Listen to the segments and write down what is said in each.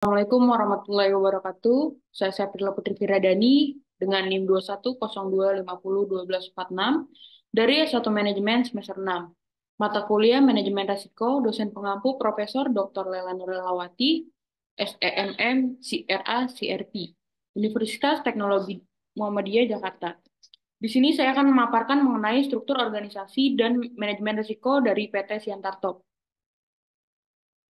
Assalamualaikum warahmatullahi wabarakatuh. Saya Saprila Putri Firadani dengan NIM 2102501246 dari S1 Manajemen semester 6. Mata kuliah Manajemen Risiko, dosen pengampu Profesor Dr. Lela Nurlawati, SEMM, CRA, CRP, Universitas Teknologi Muhammadiyah Jakarta. Di sini saya akan memaparkan mengenai struktur organisasi dan manajemen risiko dari PT Siantar Top.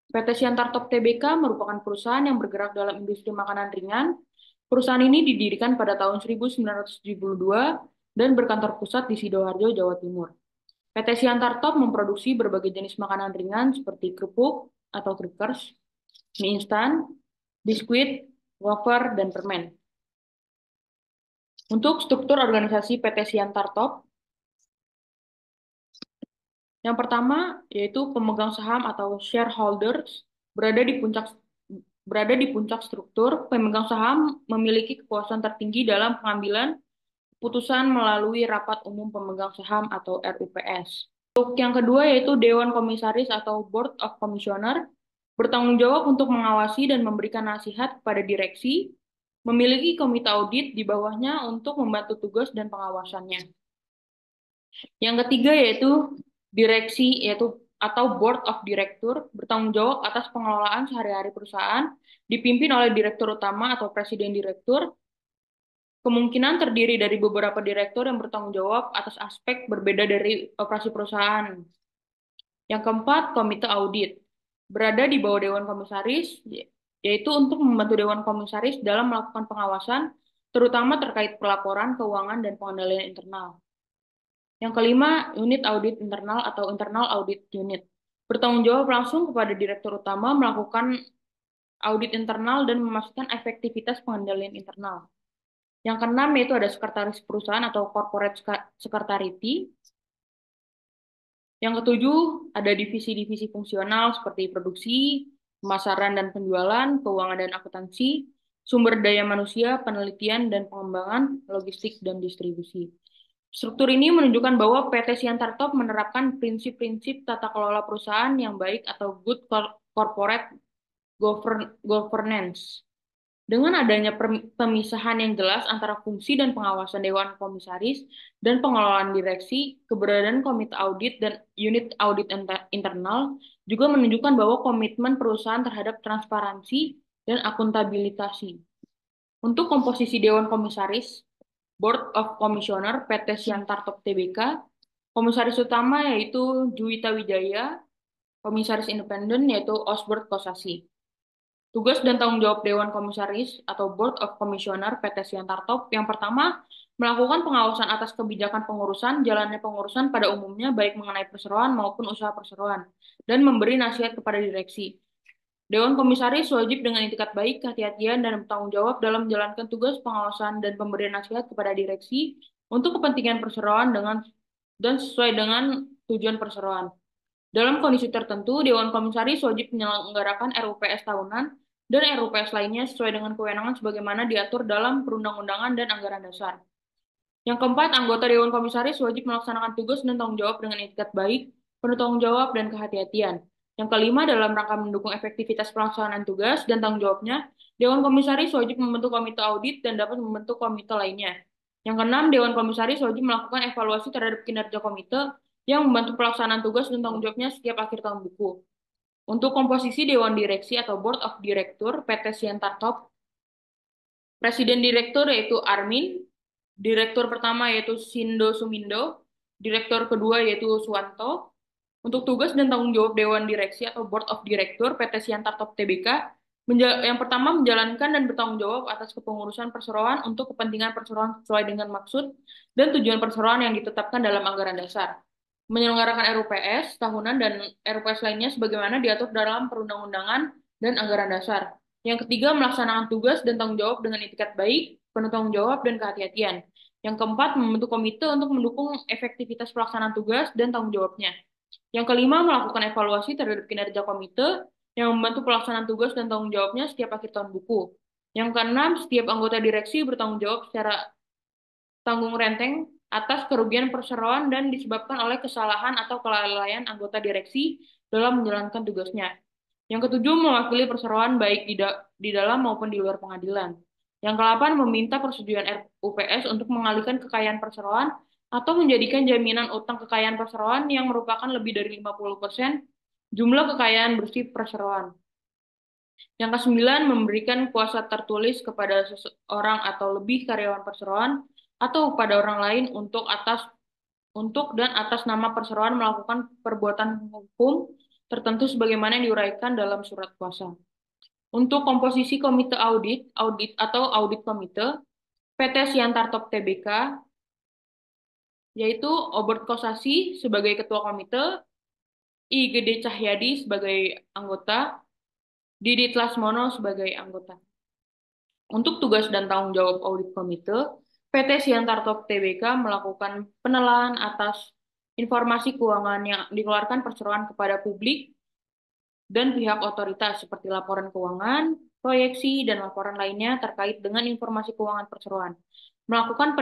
PT Siantar Top Tbk merupakan perusahaan yang bergerak dalam industri makanan ringan. Perusahaan ini didirikan pada tahun 1972 dan berkantor pusat di Sidoarjo, Jawa Timur. PT Siantar Top memproduksi berbagai jenis makanan ringan seperti kerupuk atau crackers, mie instan, biskuit, wafer, dan permen. Untuk struktur organisasi PT Siantar Top, yang pertama yaitu pemegang saham atau shareholders berada di puncak berada di puncak struktur. Pemegang saham memiliki kekuasaan tertinggi dalam pengambilan keputusan melalui Rapat Umum Pemegang Saham atau RUPS. Untuk yang kedua yaitu Dewan Komisaris atau Board of Commissioner bertanggung jawab untuk mengawasi dan memberikan nasihat kepada direksi, memiliki komite audit di bawahnya untuk membantu tugas dan pengawasannya. Yang ketiga yaitu direksi yaitu atau Board of Director bertanggung jawab atas pengelolaan sehari-hari perusahaan, dipimpin oleh direktur utama atau presiden direktur. Kemungkinan terdiri dari beberapa direktur yang bertanggung jawab atas aspek berbeda dari operasi perusahaan. Yang keempat, komite audit berada di bawah Dewan Komisaris, yaitu untuk membantu Dewan Komisaris dalam melakukan pengawasan, terutama terkait pelaporan keuangan dan pengendalian internal. Yang kelima, unit audit internal atau internal audit unit. Bertanggung jawab langsung kepada direktur utama melakukan audit internal dan memastikan efektivitas pengendalian internal. Yang keenam yaitu ada sekretaris perusahaan atau corporate secretary. Yang ketujuh ada divisi-divisi fungsional seperti produksi, pemasaran dan penjualan, keuangan dan akuntansi, sumber daya manusia, penelitian dan pengembangan, logistik dan distribusi. Struktur ini menunjukkan bahwa PT Siantar Top menerapkan prinsip-prinsip tata kelola perusahaan yang baik atau good corporate governance. Dengan adanya pemisahan yang jelas antara fungsi dan pengawasan Dewan Komisaris dan pengelolaan direksi, keberadaan komite audit dan unit audit internal juga menunjukkan bahwa komitmen perusahaan terhadap transparansi dan akuntabilitas. Untuk komposisi Dewan Komisaris, Board of Commissioner PT Siantar Top Tbk, komisaris utama yaitu Juwita Wijaya, komisaris independen yaitu Osbert Kosasi. Tugas dan tanggung jawab Dewan Komisaris atau Board of Commissioner PT Siantar Top yang pertama, melakukan pengawasan atas kebijakan pengurusan, jalannya pengurusan pada umumnya baik mengenai perseroan maupun usaha perseroan, dan memberi nasihat kepada direksi. Dewan Komisaris wajib dengan itikat baik, kehati-hatian, dan bertanggung jawab dalam menjalankan tugas pengawasan dan pemberian nasihat kepada direksi untuk kepentingan perseroan dan sesuai dengan tujuan perseroan. Dalam kondisi tertentu, Dewan Komisaris wajib menyelenggarakan RUPS tahunan dan RUPS lainnya sesuai dengan kewenangan sebagaimana diatur dalam perundang-undangan dan anggaran dasar. Yang keempat, anggota Dewan Komisaris wajib melaksanakan tugas dan tanggung jawab dengan etikat baik, penuh tanggung jawab, dan kehati-hatian. Yang kelima, dalam rangka mendukung efektivitas pelaksanaan tugas dan tanggung jawabnya, Dewan Komisaris wajib membentuk komite audit dan dapat membentuk komite lainnya. Yang keenam, Dewan Komisaris wajib melakukan evaluasi terhadap kinerja komite yang membantu pelaksanaan tugas dan tanggung jawabnya setiap akhir tahun buku. Untuk komposisi Dewan Direksi atau Board of Director PT Siantar Top, Presiden Direktur yaitu Armin, Direktur pertama yaitu Sindo Sumindo, Direktur kedua yaitu Suwanto. Untuk tugas dan tanggung jawab Dewan Direksi atau Board of Director PT Siantar Top Tbk, yang pertama menjalankan dan bertanggung jawab atas kepengurusan perseroan untuk kepentingan perseroan sesuai dengan maksud dan tujuan perseroan yang ditetapkan dalam anggaran dasar. Menyelenggarakan RUPS tahunan dan RUPS lainnya sebagaimana diatur dalam perundang-undangan dan anggaran dasar. Yang ketiga, melaksanakan tugas dan tanggung jawab dengan itikat baik, penuh tanggung jawab, dan kehati-hatian. Yang keempat, membentuk komite untuk mendukung efektivitas pelaksanaan tugas dan tanggung jawabnya. Yang kelima, melakukan evaluasi terhadap kinerja komite yang membantu pelaksanaan tugas dan tanggung jawabnya setiap akhir tahun buku. Yang keenam, setiap anggota direksi bertanggung jawab secara tanggung renteng atas kerugian perseroan dan disebabkan oleh kesalahan atau kelalaian anggota direksi dalam menjalankan tugasnya. Yang ketujuh, mewakili perseroan baik di dalam maupun di luar pengadilan. Yang kedelapan, meminta persetujuan RUPS untuk mengalihkan kekayaan perseroan atau menjadikan jaminan utang kekayaan perseroan yang merupakan lebih dari 50% jumlah kekayaan bersih perseroan. Yang kesembilan, memberikan kuasa tertulis kepada seseorang atau lebih karyawan perseroan atau pada orang lain untuk dan atas nama perseroan melakukan perbuatan hukum tertentu sebagaimana yang diuraikan dalam surat kuasa. Untuk komposisi komite audit atau audit komite, PT Siantar Top Tbk, yaitu Obert Kosasi sebagai ketua komite, I Gede Cahyadi sebagai anggota, Didit Lasmono sebagai anggota. Untuk tugas dan tanggung jawab audit komite, PT Siantar Top Tbk melakukan penelaahan atas informasi keuangan yang dikeluarkan perseroan kepada publik dan pihak otoritas seperti laporan keuangan, proyeksi, dan laporan lainnya terkait dengan informasi keuangan perseroan. Melakukan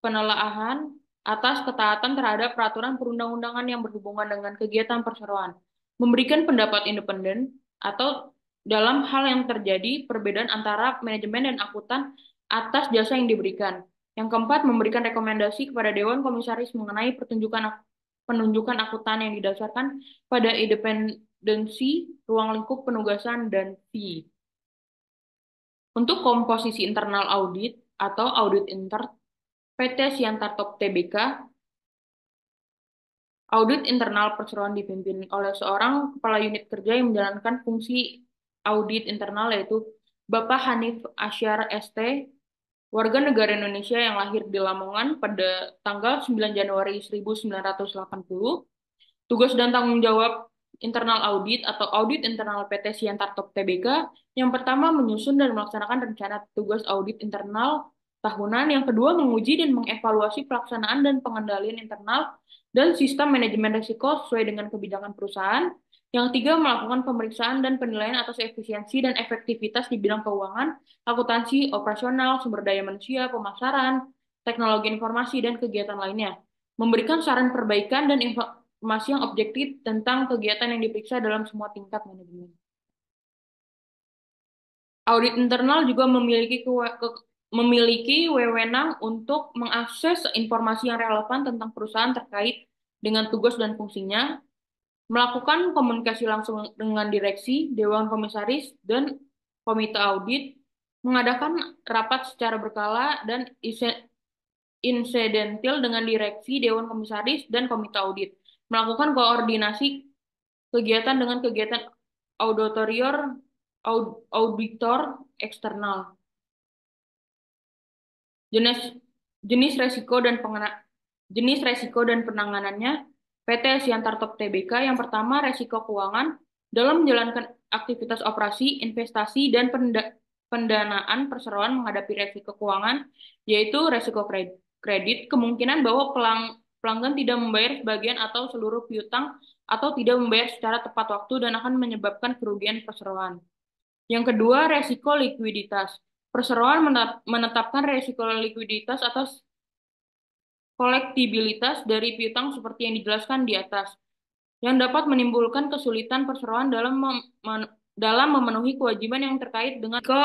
penelaahan atas ketaatan terhadap peraturan perundang-undangan yang berhubungan dengan kegiatan perseroan. Memberikan pendapat independen atau dalam hal yang terjadi perbedaan antara manajemen dan akuntan atas jasa yang diberikan. Yang keempat, memberikan rekomendasi kepada Dewan Komisaris mengenai penunjukan akuntan yang didasarkan pada independensi, ruang lingkup penugasan, dan fee. Untuk komposisi internal audit atau audit inter PT Siantar Top Tbk, audit internal perseroan dipimpin oleh seorang kepala unit kerja yang menjalankan fungsi audit internal yaitu Bapak Hanif Asyar ST, warga negara Indonesia yang lahir di Lamongan pada tanggal 9 Januari 1980. Tugas dan tanggung jawab internal audit atau audit internal PT Siantar Top Tbk. Yang pertama, menyusun dan melaksanakan rencana tugas audit internal tahunan. Yang kedua, menguji dan mengevaluasi pelaksanaan dan pengendalian internal dan sistem manajemen risiko sesuai dengan kebijakan perusahaan. Yang tiga, melakukan pemeriksaan dan penilaian atas efisiensi dan efektivitas di bidang keuangan, akuntansi, operasional, sumber daya manusia, pemasaran, teknologi informasi, dan kegiatan lainnya. Memberikan saran perbaikan dan informasi yang objektif tentang kegiatan yang diperiksa dalam semua tingkat manajemen. Audit internal juga memiliki wewenang untuk mengakses informasi yang relevan tentang perusahaan terkait dengan tugas dan fungsinya, melakukan komunikasi langsung dengan direksi, dewan komisaris, dan komite audit, mengadakan rapat secara berkala dan insidentil dengan direksi, dewan komisaris, dan komite audit, melakukan koordinasi kegiatan dengan kegiatan auditor auditor eksternal. Jenis jenis resiko dan jenis resiko dan penanganannya PT Siantar Top Tbk. Yang pertama, resiko keuangan dalam menjalankan aktivitas operasi, investasi, dan pendanaan perseroan menghadapi resiko keuangan, yaitu resiko kredit, kemungkinan bahwa pelanggan tidak membayar sebagian atau seluruh piutang atau tidak membayar secara tepat waktu dan akan menyebabkan kerugian perseroan. Yang kedua, resiko likuiditas. Perseroan menetapkan resiko likuiditas atau kolektibilitas dari piutang seperti yang dijelaskan di atas, yang dapat menimbulkan kesulitan perseroan dalam memenuhi kewajiban yang terkait dengan ke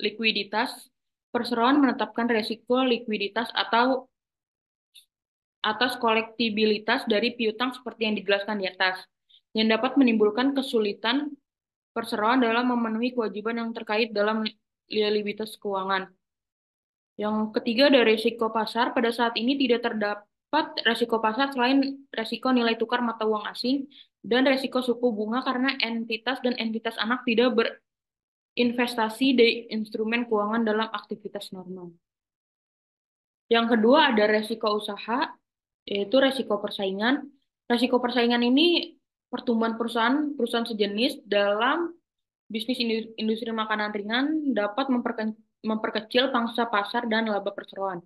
likuiditas. Perseroan menetapkan resiko likuiditas atau atas kolektibilitas dari piutang seperti yang dijelaskan di atas, yang dapat menimbulkan kesulitan perseroan dalam memenuhi kewajiban yang terkait dalam liabilitas keuangan. Yang ketiga, dari risiko pasar. Pada saat ini tidak terdapat risiko pasar selain risiko nilai tukar mata uang asing dan risiko suku bunga karena entitas dan entitas anak tidak berinvestasi di instrumen keuangan dalam aktivitas normal. Yang kedua, ada risiko usaha, yaitu risiko persaingan. Risiko persaingan ini pertumbuhan perusahaan sejenis dalam bisnis industri makanan ringan dapat memperkecil pangsa pasar dan laba perseroan.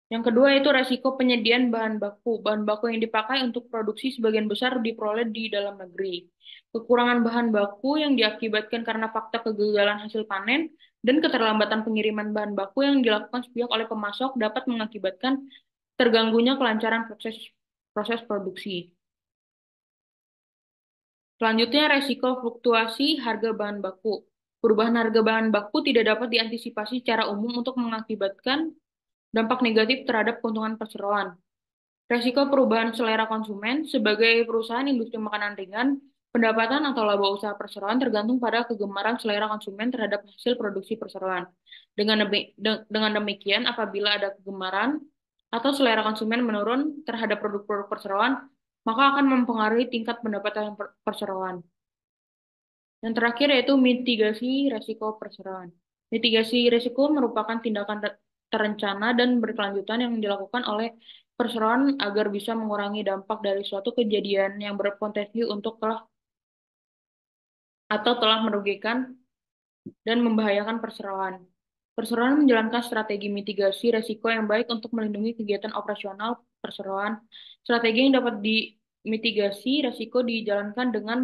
Yang kedua yaitu resiko penyediaan bahan baku. Bahan baku yang dipakai untuk produksi sebagian besar diperoleh di dalam negeri. Kekurangan bahan baku yang diakibatkan karena fakta kegagalan hasil panen dan keterlambatan pengiriman bahan baku yang dilakukan sepihak oleh pemasok dapat mengakibatkan terganggunya kelancaran proses produksi. Selanjutnya, resiko fluktuasi harga bahan baku. Perubahan harga bahan baku tidak dapat diantisipasi secara umum untuk mengakibatkan dampak negatif terhadap keuntungan perseroan. Resiko perubahan selera konsumen sebagai perusahaan industri makanan ringan, pendapatan atau laba usaha perseroan tergantung pada kegemaran selera konsumen terhadap hasil produksi perseroan. Dengan demikian, apabila ada kegemaran atau selera konsumen menurun terhadap produk-produk perseroan, maka akan mempengaruhi tingkat pendapatan perseroan. Yang terakhir yaitu mitigasi resiko perseroan. Mitigasi risiko merupakan tindakan terencana dan berkelanjutan yang dilakukan oleh perseroan agar bisa mengurangi dampak dari suatu kejadian yang berpotensi untuk telah merugikan dan membahayakan perseroan. Perseroan menjalankan strategi mitigasi risiko yang baik untuk melindungi kegiatan operasional perseroan. Strategi yang dapat dimitigasi risiko dijalankan dengan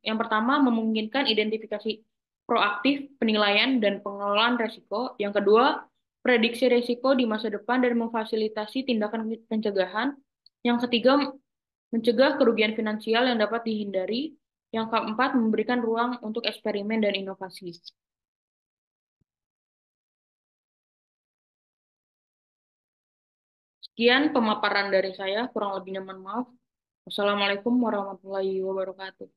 yang pertama memungkinkan identifikasi proaktif, penilaian dan pengelolaan risiko. Yang kedua, prediksi risiko di masa depan dan memfasilitasi tindakan pencegahan. Yang ketiga, mencegah kerugian finansial yang dapat dihindari. Yang keempat, memberikan ruang untuk eksperimen dan inovasi. Sekian pemaparan dari saya, kurang lebihnya mohon maaf. Wassalamualaikum warahmatullahi wabarakatuh.